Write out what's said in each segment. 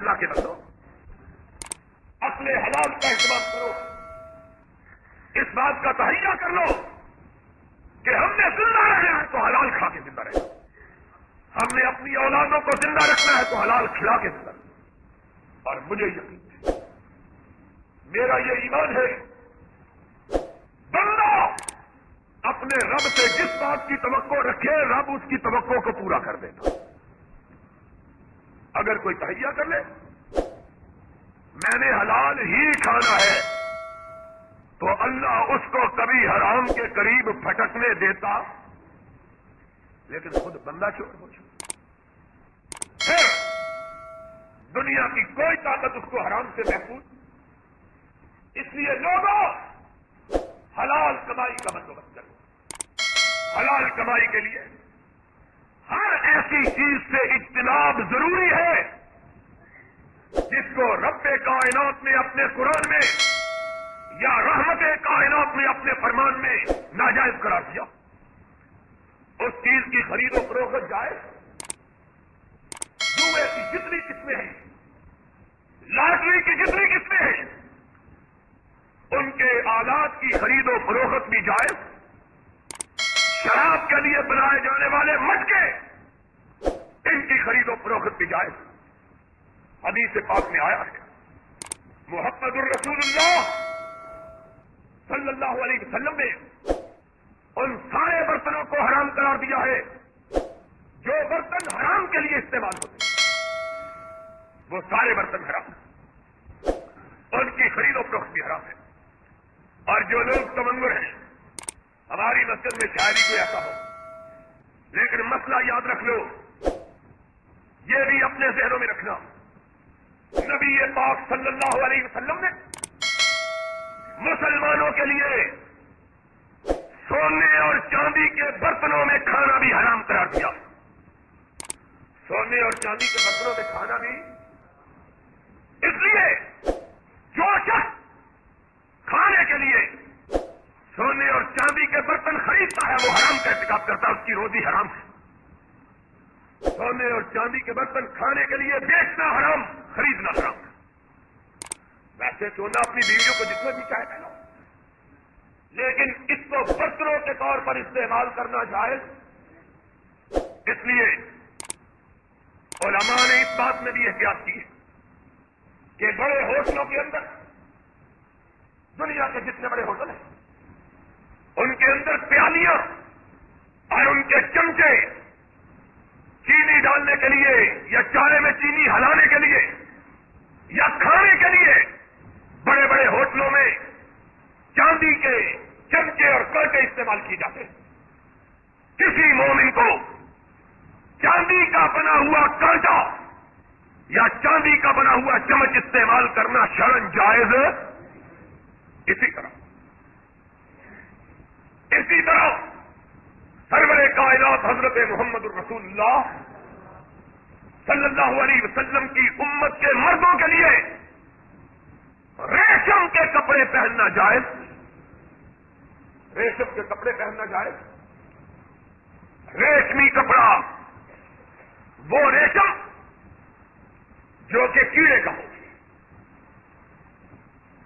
اللہ کے بندو اپنے حلال کا اہتمام کرو. اس بات کا تہیہ کر لو کہ ہم نے زندہ رہنا ہے تو حلال کھا کے زندہ رہنا. ہم نے اپنی اولادوں کو زندہ رکھنا ہے تو حلال کھلا کے زندہ رہنا. اور مجھے یقین ہے, میرا یہ ایمان ہے, بندہ اپنے رب سے جس بات کی توقع رکھے رب اس کی توقع کو پورا کر دیتا. اگر کوئی تہیہ کر لے میں نے حلال ہی کھانا ہے تو اللہ اس کو کبھی حرام کے قریب پھٹکنے دیتا, لیکن خود بندہ چور ہو چکا. پھر دنیا کی کوئی طاقت اس کو حرام سے محفوظ. اس لیے لوگوں حلال کمائی کا بندوبست کرو. حلال کمائی کے لیے ہر ایسی چیز سے اجتناب ضروری ہے جس کو رب کائنات نے اپنے قرآن میں یا رحمت کائنات نے اپنے فرمان میں ناجائز قرار دیا. اس چیز کی خرید و فروخت جائز. جوئے کی جتنی قسمیں ہیں, لاٹری کی جتنی قسمیں ہیں, ان کے آلات کی خرید و فروخت بھی جائز. شراب کے لیے بنائے جانے والے مٹکے ان کی خرید و فروخت بھی جائز. حدیث پاک میں آیا ہے محمد الرسول اللہ صلی اللہ علیہ وسلم نے ان سارے برتنوں کو حرام قرار دیا ہے جو برتن حرام کے لیے استعمال ہوتے ہیں. وہ سارے برتن حرام ہیں, ان کی خرید و فروخت بھی حرام ہے. اور جو لوگ تمنگر ہیں, ہماری مسجد میں شاعری کو ایسا ہو, لیکن مسئلہ یاد رکھ لو, یہ بھی اپنے ذہنوں میں رکھنا, نبی پاک صلی اللہ علیہ وسلم نے مسلمانوں کے لیے سونے اور چاندی کے برتنوں میں کھانا بھی حرام قرار دیا. سونے اور چاندی کے برتنوں میں کھانا بھی اس لیے جو شخص کھانے کے لیے سونے اور چاندی کے برتن خریدتا ہے وہ حرام کا ارتکاب کرتا ہے, اس کی روزی حرام ہے. سونے اور چاندی کے برتن کھانے کے لیے بیچنا حرام, خریدنا حرام. ویسے سونا اپنی بیویوں کو جتنا بھی چاہے پہناؤ, لیکن اس کو برتنوں کے طور پر استعمال کرنا جائز. اس لیے علماء نے اس بات میں بھی احتیاط کی کہ بڑے ہوٹلوں کے اندر, دنیا کے جتنے بڑے ہوٹل ہیں ان کے اندر پیالیاں اور ان کے چمچے چینی ڈالنے کے لیے یا چائے میں چینی ہلانے کے لیے یا کھانے کے لیے بڑے بڑے ہوٹلوں میں چاندی کے چمچے اور کانٹے استعمال کیے جاتے ہیں. کسی مومن کو چاندی کا بنا ہوا کانٹا یا چاندی کا بنا ہوا چمچ استعمال کرنا شرعاً جائز. اسی طرح سرور کائنات حضرت محمد الرسول اللہ صلی اللہ علیہ وسلم کی امت کے مردوں کے لیے ریشم کے کپڑے پہننا جائز. ریشم کے کپڑے پہننا جائز. ریشمی کپڑا وہ ریشم جو کہ کیڑے کا ہو,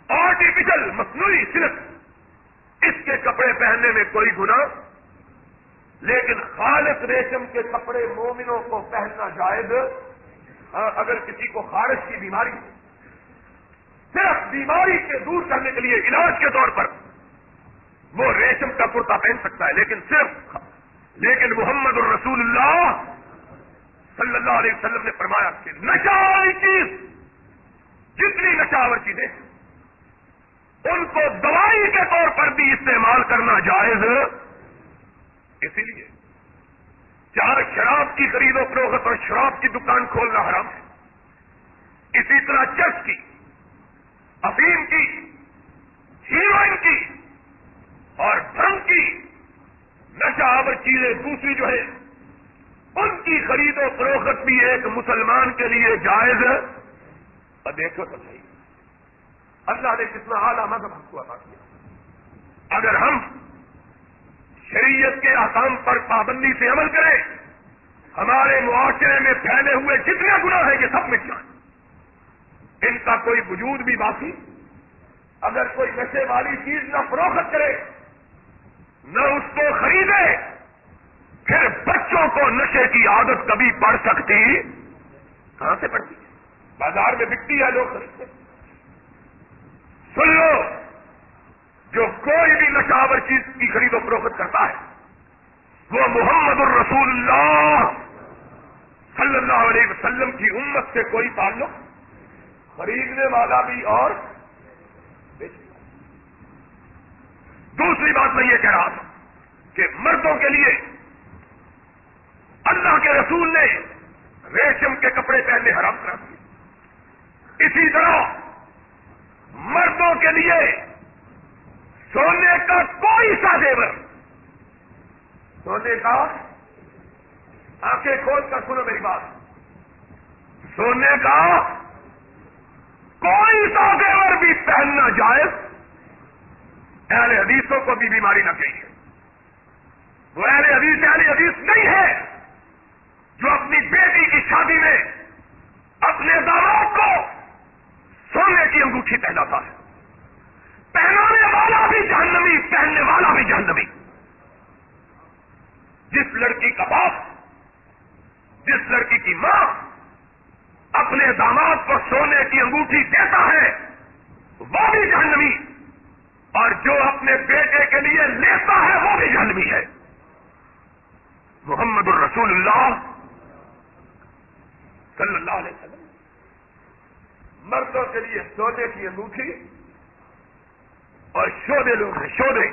آرٹیفیشل مصنوعی سلک, اس کے کپڑے پہننے میں کوئی گناہ, لیکن خالص ریشم کے کپڑے مومنوں کو پہننا جائز. اگر کسی کو خارش کی بیماری ہو, صرف بیماری کے دور کرنے کے لیے علاج کے طور پر وہ ریشم کا کرتا پہن سکتا ہے, لیکن محمد الرسول اللہ صلی اللہ علیہ وسلم نے فرمایا کہ نشہ والی چیز, جتنی نشاور چیزیں ان کو دوائی کے طور پر بھی استعمال کرنا جائز. اسی لیے چاہے شراب کی خرید و فروخت اور شراب کی دکان کھولنا حرام ہے. اسی طرح چرس کی, افیم کی, ہیروئن کی اور بھنگ کی نشہ آور چیزیں دوسری جو ہے ان کی خرید و فروخت بھی ایک مسلمان کے لیے جائز. اور دیکھو تو صحیح, اللہ نے کتنا اعلیٰ مذہب ہم کو عطا کیا. اگر ہم شریعت کے احکام پر پابندی سے عمل کریں, ہمارے معاشرے میں پھیلے ہوئے جتنے گناہ ہیں یہ سب مٹ جائیں. کا کوئی وجود بھی باقی، اگر کوئی نشے والی چیز نہ فروخت کرے نہ اس کو خریدے، پھر بچوں کو نشے کی عادت کبھی پڑ سکتی کہاں سے پڑتی ہے؟ بازار میں بکتی ہے، لوگ خریدتے۔ سن لو، جو کوئی بھی نشاور چیز کی خرید و فروخت کرتا ہے وہ محمد الرسول اللہ صلی اللہ علیہ وسلم کی امت سے کوئی تعلق، خریدنے والا بھی اور بیچنے والا۔ دوسری بات میں یہ کہہ رہا تھا کہ مردوں کے لیے اللہ کے رسول نے ریشم کے کپڑے پہننے حرام کرا دیے، اسی طرح مردوں کے لیے سونے کا کوئی سا زیور، سونے کا، آنکھیں کھول کر سنو میری بات، سونے کا کوئی سا زیور بھی پہننا جائز اہل حدیثوں کو بھی بیماری نہ چاہیے۔ وہ اہل حدیث نہیں ہے جو اپنی بیٹی کی شادی میں اپنے داماد کو سونے کی انگوٹھی پہناتا ہے۔ پہنانے والا بھی جہنمی، پہننے والا بھی جہنمی۔ جس لڑکی کا باپ، جس لڑکی کی ماں اپنے داماد کو سونے کی انگوٹھی دیتا ہے وہ بھی جہنمی، اور جو اپنے بیٹے کے لیے لیتا ہے وہ بھی جہنمی ہے۔ محمد الرسول اللہ صلی اللہ علیہ وسلم مردوں کے لیے سونے کی انگوٹھی اور شودے لوگ ہیں، شودے،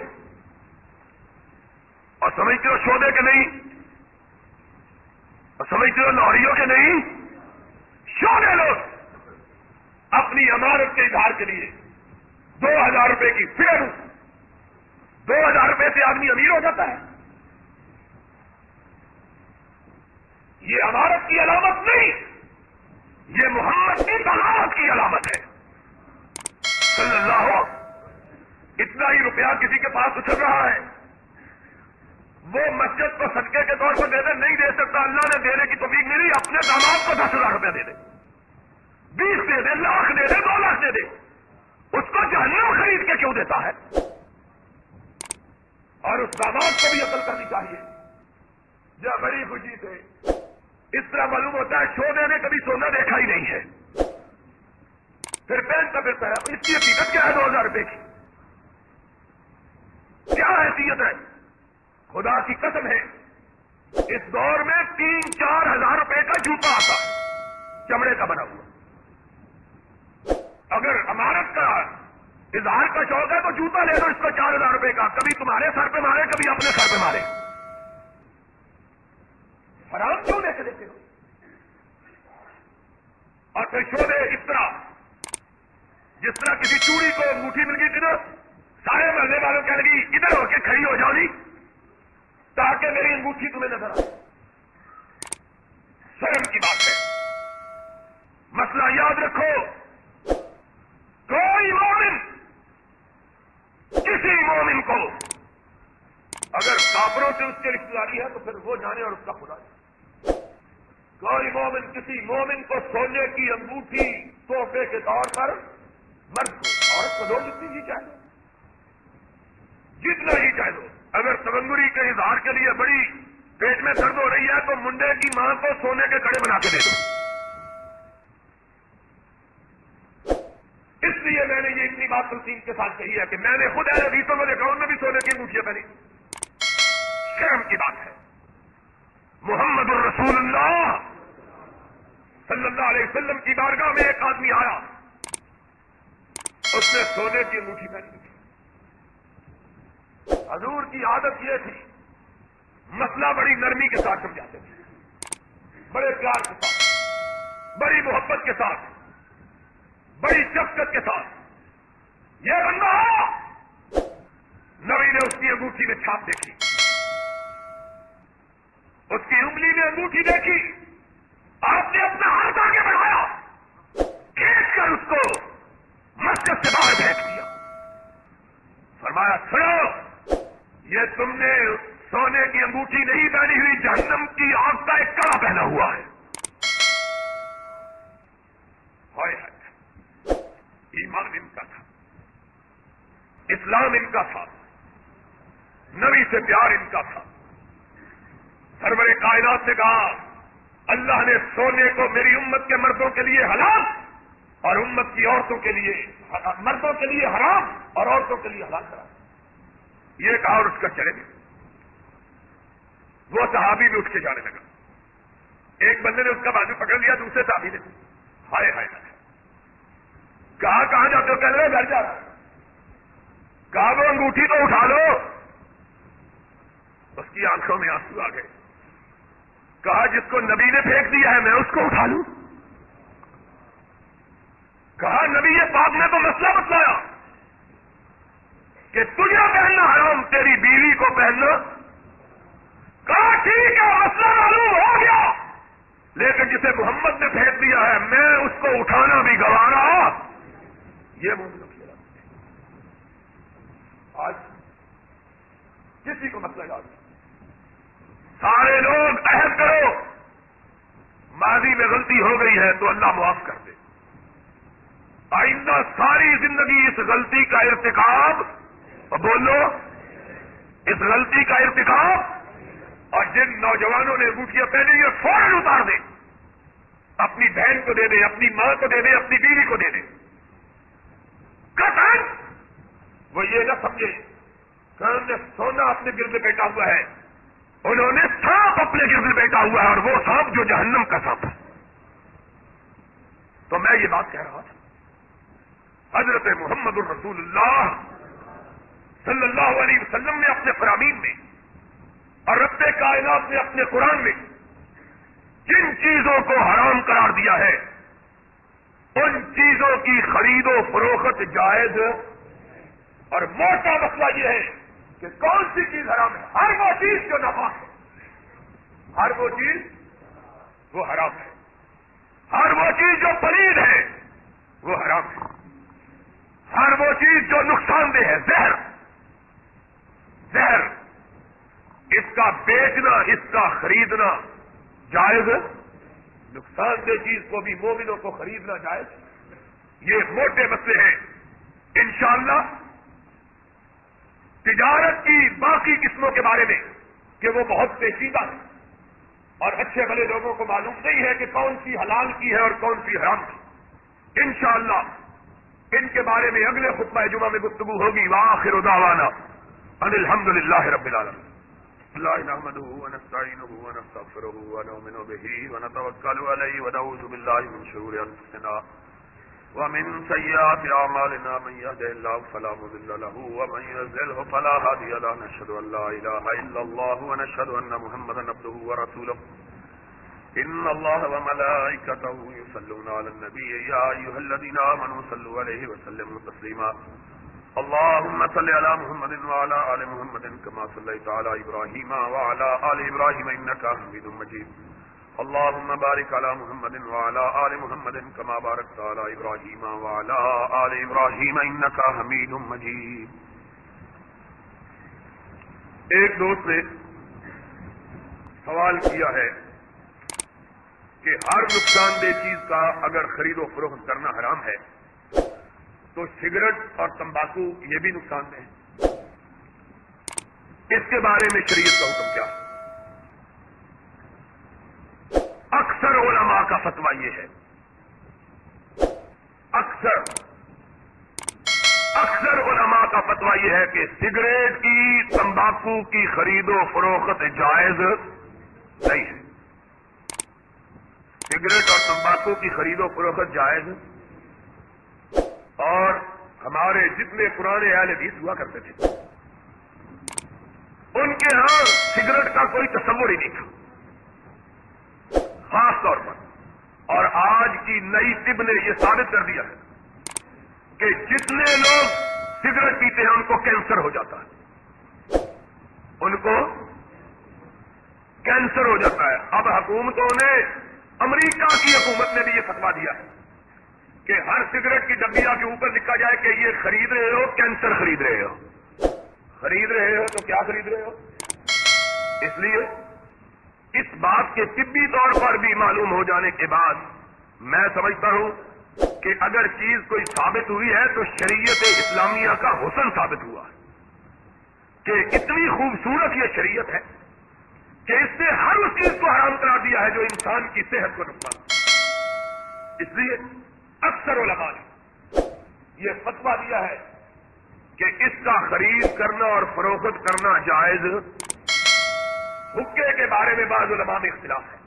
اور سمجھتے ہو شودے کے نہیں، اور سمجھتے ہو لاہوریوں کے نہیں، شودے لوگ اپنی عمارت کے اظہار کے لیے 2000 روپے کی فیئر، 2000 روپے سے آدمی امیر ہو جاتا ہے۔ یہ عمارت کی علامت نہیں، یہ محمد کی بغاوت کی علامت ہے صلی اللہ۔ اتنا ہی روپیہ کسی کے پاس اچھل رہا ہے، وہ مسجد کو صدقے کے طور پر دے دے، نہیں دے سکتا، اللہ نے دینے کی توفیق ملی، اپنے داماد کو 10,000 روپیہ دے دے، 20 دے دے، لاکھ دے دے، 2 لاکھ دے دے، اس کو جہنم خرید کے کیوں دیتا ہے؟ اور اس داماد کو بھی عقل کرنی چاہیے۔ جب بڑی خوشی سے اس طرح معلوم ہوتا ہے شودے نے کبھی سونا دیکھا ہی نہیں ہے، پھر پہنتا پھرتا ہے، اس کی حقیقت کیا ہے 2000 روپے کی؟ کیا حیثیت ہے؟ خدا کی قسم ہے اس دور میں 3-4 ہزار روپے کا جوتا آتا ہے، چمڑے کا بنا ہوا۔ اگر عمارت کا اظہار کا شوق ہے تو جوتا لے دو اس کو 4000 روپے کا، کبھی تمہارے سر پہ مارے کبھی اپنے سر پہ مارے۔ حرام کیوں لے کے دیتے ہو؟ اور پھر شودے اس طرح، جس طرح کسی چوڑی کو انگوٹھی مل گئی تھی نا، سارے محلے والوں کہنے لگی ادھر ہو کے کھڑی ہو جاؤ نہیں تاکہ میری انگوٹھی تمہیں نظر آئے۔ شرم کی بات ہے۔ مسئلہ یاد رکھو، کوئی مومن کسی مومن کو اگر کافروں سے اس کی رشتہ داری ہے تو پھر وہ جانے اور اس کا خدا جانے۔ کوئی مومن کسی مومن کو سونے کی انگوٹھی تحفے کے طور پر، مرد کو، عورت کو دو جتنی ہی چاہے، جتنا ہی چاہے دو۔ اگر تبنگری کے اظہار کے لیے بڑی پیٹ میں درد ہو رہی ہے تو منڈے کی ماں کو سونے کے کڑے بنا کے دے دو۔ اس لیے میں نے یہ اتنی بات تلقین کے ساتھ کہی ہے کہ میں نے خود اہل حدیثوں میں دیکھا، ان میں بھی سونے کی انگوٹھیاں پہنی۔ شرم کی بات ہے۔ محمد الرسول اللہ صلی اللہ علیہ وسلم کی بارگاہ میں ایک آدمی آیا، اس نے سونے کی انگوٹھی پہنی تھی۔ حضور کی عادت یہ تھی، مسئلہ بڑی نرمی کے ساتھ سمجھاتے تھے، بڑے پیار کے ساتھ، بڑی محبت کے ساتھ، بڑی شفقت کے ساتھ۔ یہ بندہ نبی نے اس کی انگوٹھی میں چھاپ دیکھی، اس کی انگلی میں انگوٹھی دیکھی، آپ نے اپنا ہاتھ آگے بڑھایا، کھینچ کر اس کو مسجد سے باہر پھینک دیا۔ فرمایا سنو، یہ تم نے سونے کی انگوٹھی نہیں پہنی ہوئی، جہنم کی آگ کا ایک کڑا پہنا ہوا ہے۔ ایمان ان کا تھا، اسلام ان کا تھا، نبی سے پیار ان کا تھا. سرور کائنات نے کہا اللہ نے سونے کو میری امت کے مردوں کے لیے حلال اور امت کی عورتوں کے لیے مردوں کے لیے حرام اور عورتوں کے لیے حلال کرا. یہ کہا اور اس کا چلے گئے. وہ صحابی بھی اٹھ کے جانے لگا. ایک بندے نے اس کا بازو پکڑ لیا، دوسرے صحابی نے ہائے ہائے کہا کہاں جاتے ہو؟ کہہ رہے گھر جا رہا. کہا وہ انگوٹھی تو اٹھا لو. اس کی آنکھوں میں آنسو آ گئے. کہا جس کو نبی نے پھینک دیا ہے میں اس کو اٹھا لوں؟ کہا نبی یہ پاک نے تو مسئلہ بتلایا کہ تجھے پہننا حرام، تیری بیوی کو پہننا. کہا ٹھیک ہے مسئلہ معلوم ہو گیا، لیکن جسے محمد نے پھینک دیا ہے میں اس کو اٹھانا بھی گوارا. یہ مومنوں کی رات ہے. آج کسی کو مسئلہ یاد نہیں. سارے لوگ عہد کرو ماضی میں غلطی ہو گئی ہے تو اللہ معاف کر دے. آئندہ ساری زندگی اس غلطی کا ارتکاب، بولو اس غلطی کا ارتکاب. اور جن نوجوانوں نے انگوٹھیاں پہنی یہ فوراً اتار دیں، اپنی بہن کو دے دیں، اپنی ماں کو دے دیں، اپنی بیوی کو دے دیں. قطعاً وہ یہ نہ سمجھے کہ انہوں نے سونا اپنے گرد بیٹھا ہوا ہے، انہوں نے سانپ اپنے گرد بیٹھا ہوا ہے، اور وہ سانپ جو جہنم کا سانپ ہے. تو میں یہ بات کہہ رہا تھا حضرت محمد الرسول اللہ صلی اللہ علیہ وسلم نے اپنے فرامین میں اور رب کائنات نے اپنے قرآن میں جن چیزوں کو حرام قرار دیا ہے ان چیزوں کی خرید و فروخت جائز. اور موٹا مسئلہ یہ ہے کہ کون سی چیز حرام ہے؟ ہر وہ چیز جو ناپاک ہے، ہر وہ چیز وہ حرام ہے. ہر وہ چیز جو پلید ہے وہ حرام ہے. ہر وہ چیز جو نقصان دہ ہے، زہر اس کا بیچنا، اس کا خریدنا جائز. نقصان دہ چیز کو بھی مومنوں کو خریدنا جائز. یہ موٹے مسئلے ہیں. انشاءاللہ تجارت کی باقی قسموں کے بارے میں کہ وہ بہت پیچیدہ ہے اور اچھے بھلے لوگوں کو معلوم نہیں ہے کہ کون سی حلال کی ہے اور کون سی حرام کی. انشاءاللہ ان کے بارے میں اگلے خطبہ جمعہ میں گفتگو ہوگی. وآخر دعوانا ان الحمدللہ رب العالمین. اللہ نحمده ونستعینه ونستغفره ونؤمن به ونتوکل علیہ ونعوذ باللہ من شرور انفسنا ومن سیئات اعمالنا من يهده الله فلا مضل له ومن يضلل فلا هادي له. نشهد ان لا اله الا الله ونشهد ان محمدا عبده ورسوله. ان الله وملائكته يصلون على النبي يا ايها الذين امنوا صلوا عليه وسلموا تسليما. اللهم صل على محمد وعلى ال محمد كما صليت على ابراهيم وعلى ال ابراهيم انك حميد مجيد. اللهم بارك على محمد وعلى ال محمد كما باركت على ابراهيم وعلى ال ابراهيم انك حميد مجيد. ایک دوست نے سوال کیا ہے کہ ہر نقصان دہ چیز کا اگر خرید و فروخت کرنا حرام ہے تو سگریٹ اور تمباکو یہ بھی نقصان دہ ہے. اس کے بارے میں شریعت کا حکم کیا ہے؟ اکثر علماء کا فتویٰ یہ ہے، اکثر علماء کا فتویٰ یہ ہے کہ سگریٹ کی، تمباکو کی خرید و فروخت جائز نہیں ہے. سگریٹ اور تمباکو کی خرید و فروخت جائز. اور ہمارے جتنے پرانے اہل حدیث ہوا کرتے تھے ان کے ہاں سگریٹ کا کوئی تصور ہی نہیں تھا خاص طور پر. اور آج کی نئی طب نے یہ ثابت کر دیا ہے کہ جتنے لوگ سگریٹ پیتے ہیں ان کو کینسر ہو جاتا ہے، ان کو کینسر ہو جاتا ہے. اب حکومتوں نے، امریکہ کی حکومت نے بھی یہ فتویٰ دیا ہے کہ ہر سگریٹ کی ڈبیا کے اوپر لکھا جائے کہ یہ خرید رہے ہو کینسر خرید رہے ہو. خرید رہے ہو تو کیا خرید رہے ہو؟ اس لیے اس بات کے طبی طور پر بھی معلوم ہو جانے کے بعد میں سمجھتا ہوں کہ اگر چیز کوئی ثابت ہوئی ہے تو شریعت اسلامیہ کا حسن ثابت ہوا کہ اتنی خوبصورت یہ شریعت ہے کہ اس نے ہر اس چیز کو حرام قرار دیا ہے جو انسان کی صحت کو نقصان دے۔ اس لیے اکثر علماء نے یہ فتویٰ دیا ہے کہ اس کا خرید کرنا اور فروخت کرنا جائز۔ حقے کے بارے میں بعض علماء میں اختلاف ہے،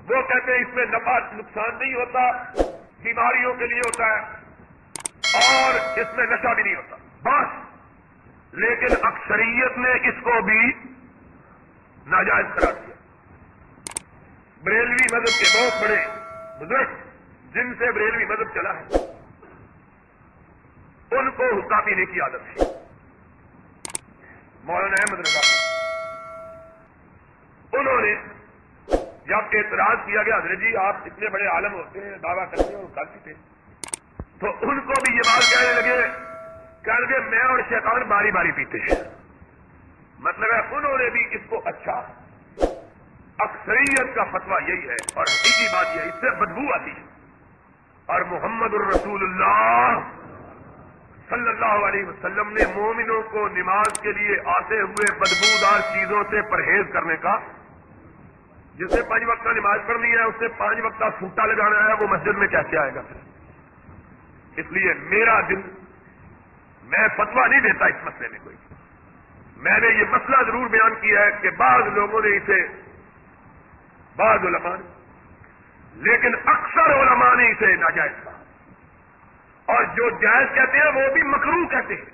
وہ کہتے ہیں اس میں نفع نقصان نہیں ہوتا، بیماریوں کے لیے ہوتا ہے اور اس میں نشہ بھی نہیں ہوتا بس، لیکن اکثریت نے اس کو بھی ناجائز قرار دیا۔ بریلوی مذہب کے بہت بڑے بزرگ جن سے بریلوی مذہب چلا ہے ان کو حقہ پینے کی عادت ہے، مولانا احمد رضا، انہوں نے جب اعتراض کیا گیا حضرت جی آپ اتنے بڑے عالم ہوتے ہیں، دعویٰ کرتے ہیں اور کافی تھے، تو ان کو بھی یہ بات کہنے لگے میں اور شیطان باری باری پیتے ہیں۔ مطلب ہے انہوں نے بھی اس کو اچھا، اکثریت کا فتویٰ یہی ہے اور حقیقی بات یہ ہے، اس سے بدبو آتی ہے، اور محمد الرسول اللہ صلی اللہ علیہ وسلم نے مومنوں کو نماز کے لیے آتے ہوئے بدبودار چیزوں سے پرہیز کرنے کا، جسے 5 وقت نماز پڑھنی ہے اسے 5 وقت سوٹا لگانا ہے، وہ مسجد میں کیسے آئے گا؟ اس لیے میرا دل، میں فتویٰ نہیں دیتا اس مسئلے میں کوئی، میں نے یہ مسئلہ ضرور بیان کیا ہے کہ بعض لوگوں نے اسے، بعض علماء نے، لیکن اکثر علماء نے اسے ناجائز کہا، اور جو جائز کہتے ہیں وہ بھی مکروہ کہتے ہیں۔